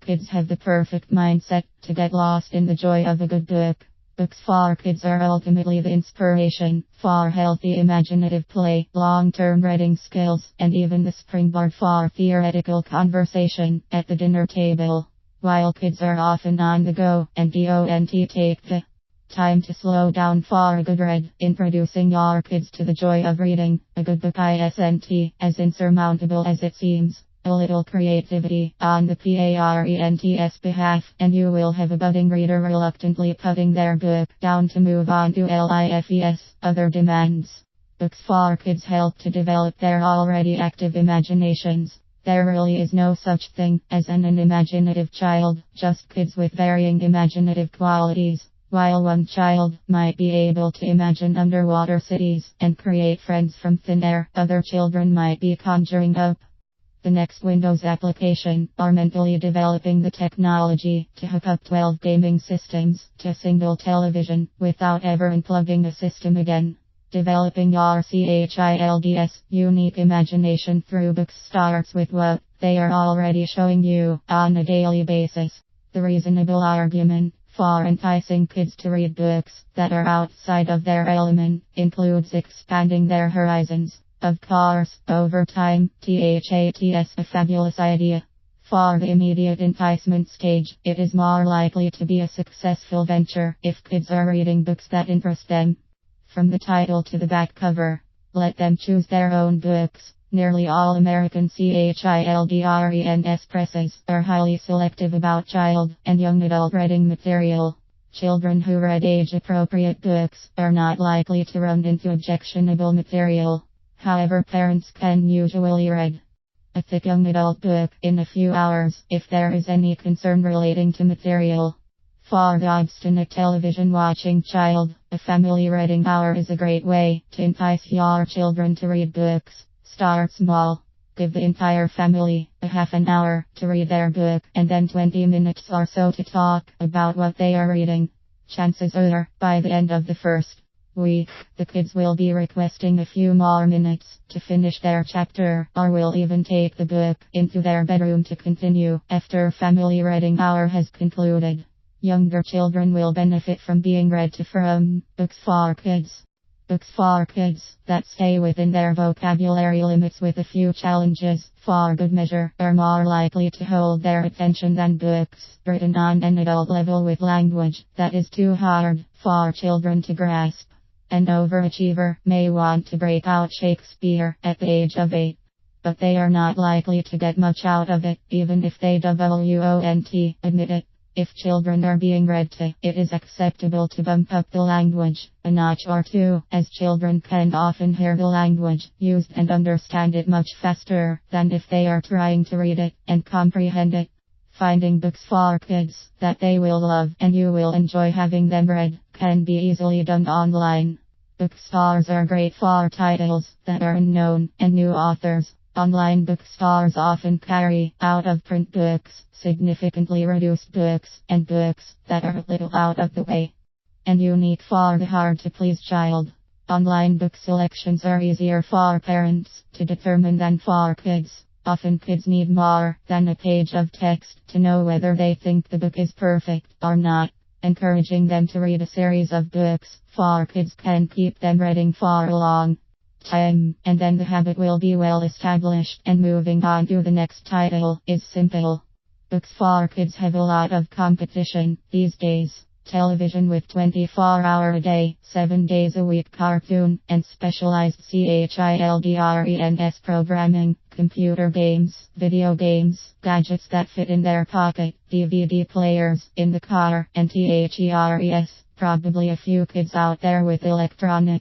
Kids have the perfect mindset to get lost in the joy of a good book. Books for kids are ultimately the inspiration for healthy imaginative play, long-term reading skills, and even the springboard for theoretical conversation at the dinner table. While kids are often on the go and don't take the time to slow down for a good read, introducing your kids to the joy of reading. A good book isn't as insurmountable as it seems. A little creativity on the parent's behalf, and you will have a budding reader reluctantly putting their book down to move on to life's other demands. Books for kids help to develop their already active imaginations. There really is no such thing as an unimaginative child, just kids with varying imaginative qualities. While one child might be able to imagine underwater cities and create friends from thin air, other children might be conjuring up the next Windows application, or mentally developing the technology to hook up 12 gaming systems to a single television without ever unplugging a system again. Developing your child's unique imagination through books starts with what they are already showing you on a daily basis. The reasonable argument for enticing kids to read books that are outside of their element includes expanding their horizons. Of course, over time, that's a fabulous idea. For the immediate enticement stage, it is more likely to be a successful venture if kids are reading books that interest them. From the title to the back cover, let them choose their own books. Nearly all American children's presses are highly selective about child and young adult reading material. Children who read age-appropriate books are not likely to run into objectionable material. However, parents can usually read a thick young adult book in a few hours if there is any concern relating to material. For the obstinate television watching child, a family reading hour is a great way to entice your children to read books. Start small. Give the entire family a half an hour to read their book and then 20 minutes or so to talk about what they are reading. Chances are, by the end of the first week, the kids will be requesting a few more minutes to finish their chapter, or will even take the book into their bedroom to continue after family reading hour has concluded. Younger children will benefit from being read to from books for kids. Books for kids that stay within their vocabulary limits with a few challenges, for good measure, are more likely to hold their attention than books written on an adult level with language that is too hard for children to grasp. An overachiever may want to break out Shakespeare at the age of 8, but they are not likely to get much out of it, even if they won't admit it. If children are being read to, it is acceptable to bump up the language a notch or two, as children can often hear the language used and understand it much faster than if they are trying to read it and comprehend it. Finding books for kids that they will love and you will enjoy having them read can be easily done online. Bookstores are great for titles that are unknown and new authors. Online bookstores often carry out-of-print books, significantly reduced books, and books that are a little out of the way and unique for the hard-to-please child. Online book selections are easier for parents to determine than for kids. Often kids need more than a page of text to know whether they think the book is perfect or not. Encouraging them to read a series of books for kids can keep them reading for a long time, and then the habit will be well established, and moving on to the next title is simple. Books for kids have a lot of competition these days. Television with 24-hour-a-day, 7 days a week cartoon, and specialized children's programming, computer games, video games, gadgets that fit in their pocket, DVD players in the car, and probably a few kids out there with electronic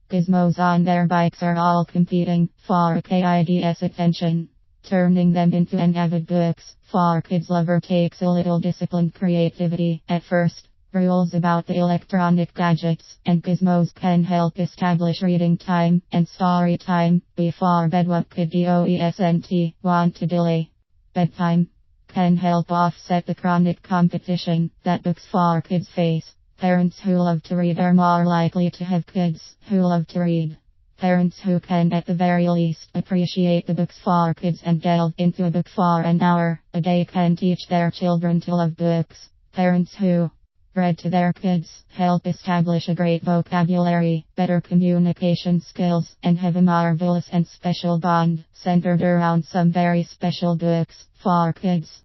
gizmos on their bikes are all competing for a kid's attention. Turning them into an avid books for kids lover takes a little disciplined creativity at first. Rules about the electronic gadgets and gizmos can help establish reading time and story time before bed. What could don't want to delay bedtime can help offset the chronic competition that books for kids face. Parents who love to read are more likely to have kids who love to read. Parents who can at the very least appreciate the books for kids and delve into a book for an hour a day can teach their children to love books. Parents who read to their kids help establish a great vocabulary, better communication skills, and have a marvelous and special bond centered around some very special books for kids.